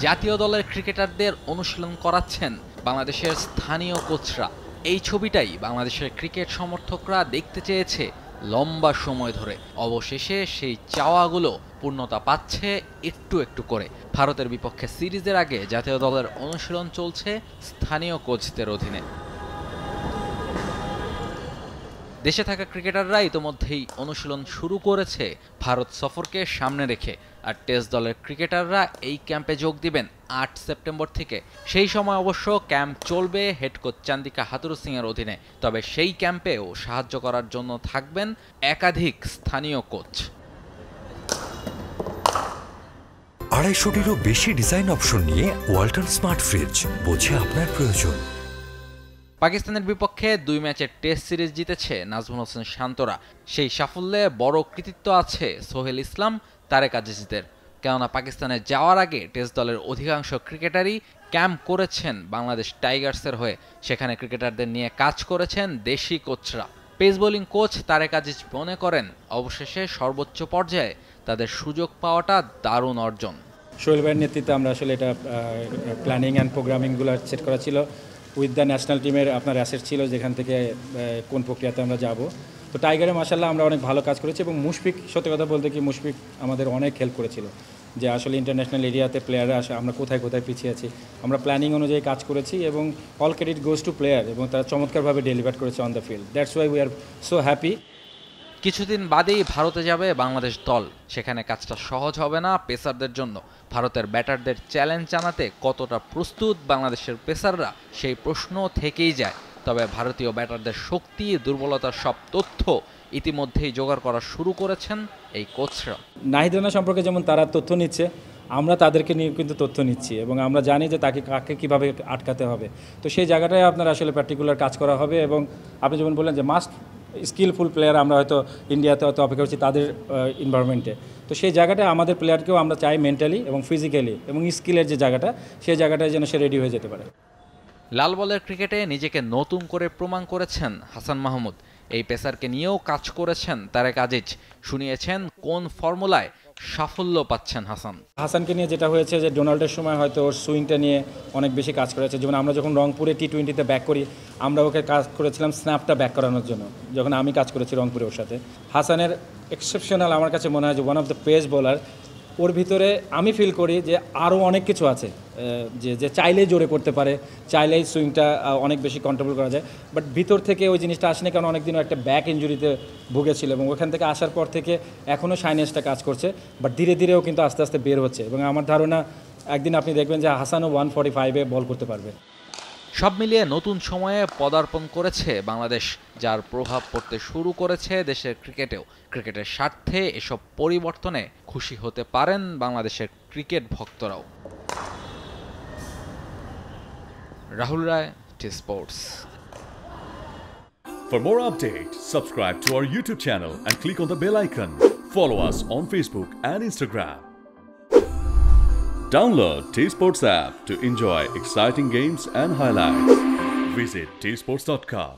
জাতীয় দলের ক্রিকেটারদের অনুশীলন করাচ্ছেন বাংলাদেশের স্থানীয় কোচরা। এই ছবিটাই বাংলাদেশের ক্রিকেট সমর্থকরা দেখতে চেয়েছে লম্বা সময় ধরে। অবশেষে সেই চাওয়াগুলো পূর্ণতা পাচ্ছে একটু একটু করে। ভারতের বিপক্ষে সিরিজের আগে জাতীয় দলের অনুশীলন চলছে স্থানীয় কোচদের অধীনে। দেশে থাকা ক্রিকেটাররা ইতোমধ্যেই অনুশীলন শুরু করেছে ভারত সফরকে সামনে রেখে। আর টেস্ট দলের ক্রিকেটাররা এই ক্যাম্পে যোগ দিবেন ৮ সেপ্টেম্বর থেকে। সেই সময় অবশ্য ক্যাম্প চলবে হেড কোচ চান্দিকা হাথুরু সিংয়ের অধীনে। তবে সেই ক্যাম্পেও সাহায্য করার জন্য থাকবেন একাধিক স্থানীয় কোচ। ২৫০টিরও বেশি ডিজাইন অপশন নিয়ে ওয়ালটন স্মার্ট ফ্রিজ, বোঝে আপনার প্রয়োজন। পাকিস্তানের বিপক্ষে ২ ম্যাচের টেস্ট সিরিজ জিতেছে নাজমুল হোসেন শান্তরা। সেই সাফল্যে বড় কৃতিত্ব আছে সোহেল ইসলাম, তারেক আজিজদের। কেননা পাকিস্তানে যাওয়ার আগে টেস্ট দলের অধিকাংশ ক্রিকেটারই ক্যাম্প করেছেন বাংলাদেশ টাইগার্সের হয়ে। সেখানে ক্রিকেটারদের নিয়ে কাজ করেছেন দেশি কোচরা। Pace bowling coach Tareq Aziz মনে করেন অবশেষে সর্বোচ্চ পর্যায়ে তাদের সুযোগ পাওয়াটা দারুণ অর্জন। সোহেল ভাইয়ের নেতৃত্বে আমরা আসলে এটা প্ল্যানিং অ্যান্ড প্রোগ্রামিংগুলো সেট করা ছিল। উইথ দ্য ন্যাশনাল টিমের আপনার অ্যাসেট ছিল যেখান থেকে কোন প্রক্রিয়াতে আমরা যাব। তো টাইগারে মাশাআল্লাহ আমরা অনেক ভালো কাজ করেছি এবং মুশফিক, সত্যি কথা বলতে কি মুশফিক আমাদের অনেক হেল্প করেছিল যে আসলে ইন্টারন্যাশনাল এরিয়াতে প্লেয়াররা আসে আমরা কোথায় কোথায় পিছিয়ে আছি। আমরা প্ল্যানিং অনুযায়ী কাজ করেছি এবং all credit goes to player এবং তারা চমৎকারভাবে ডেলিভার করেছে on the field. That's why we are so happy. কিছুদিন বাদেই ভারতে যাবে বাংলাদেশ দল। সেখানে কাজটা সহজ হবে না পেসারদের জন্য। ভারতের ব্যাটারদের চ্যালেঞ্জ জানাতে কতটা প্রস্তুত বাংলাদেশের পেসাররা, সেই প্রশ্ন থেকেই যায়। তবে ভারতীয় ব্যাটারদের শক্তি দুর্বলতার সব তথ্য ইতিমধ্যেই জোগাড় করা শুরু করেছেন এই কোচরা। নাহিদ রানা সম্পর্কে যেমন তারা তথ্য নিচ্ছে, আমরা তাদেরকে নিয়ে কিন্তু তথ্য নিচ্ছি এবং আমরা জানি যে তাকে কাকে কীভাবে আটকাতে হবে। তো সেই জায়গাটায় আপনার আসলে পার্টিকুলার কাজ করা হবে এবং আপনি যেমন বললেন যে মাস্ট স্কিলফুল প্লেয়ার আমরা হয়তো ইন্ডিয়াতে হয়তো অপেক্ষা করছি তাদের এনভায়রনমেন্টে। তো সেই জায়গাটায় আমাদের প্লেয়ারকেও আমরা চাই মেন্টালি এবং ফিজিক্যালি এবং স্কিলের যে জায়গাটা, সেই জায়গাটায় যেন সে রেডি হয়ে যেতে পারে। লাল বলের ক্রিকেটে নিজেকে নতুন করে প্রমাণ করেছেন হাসান মাহমুদ। এই পেসারকে নিয়েও কাজ করেছেন তারেক আজিজ। শুনিয়েছেন কোন ফর্মুলায় সাফল্য পাচ্ছেন হাসান। হাসানকে নিয়ে যেটা হয়েছে যে ডোনাল্ডের সময় হয়তো ওর সুইংটা নিয়ে অনেক বেশি কাজ করেছে। যেমন আমরা যখন রংপুরে T20-তে ব্যাক করি, আমরা ওকে কাজ করেছিলাম স্ন্যাপটা ব্যাক করানোর জন্য, যখন আমি কাজ করেছি রংপুরে ওর সাথে। হাসানের এক্সেপশনাল আমার কাছে মনে হয় যে one of the pace bowler. ওর ভিতরে আমি ফিল করি যে আরও অনেক কিছু আছে, যে চাইলেই জোরে করতে পারে, চাইলেই সুইংটা অনেক বেশি কন্ট্রোল করা যায়। বাট ভিতর থেকে ওই জিনিসটা আসেনি, কারণ অনেকদিনও একটা ব্যাক ইঞ্জুরিতে ভুগেছিল এবং ওখান থেকে আসার পর থেকে এখনও শাইনেসটা কাজ করছে। বাট ধীরে ধীরেও কিন্তু আস্তে আস্তে বের হচ্ছে এবং আমার ধারণা একদিন আপনি দেখবেন যে হাসানও 145-এ বল করতে পারবে। সব মিলিয়ে নতুন সময়ে পদার্পণ করেছে বাংলাদেশ, যার প্রভাব পড়তে শুরু করেছে দেশের ক্রিকেটেও। ক্রিকেটের স্বার্থে এসব পরিবর্তনে খুশি হতে পারেন বাংলাদেশের ক্রিকেট ভক্তরাও। Rahul Roy, T-Sports. For more updates, subscribe to our YouTube channel and click on the bell icon. Follow us on Facebook and Instagram. Download T-Sports app to enjoy exciting games and highlights. Visit tsports.com.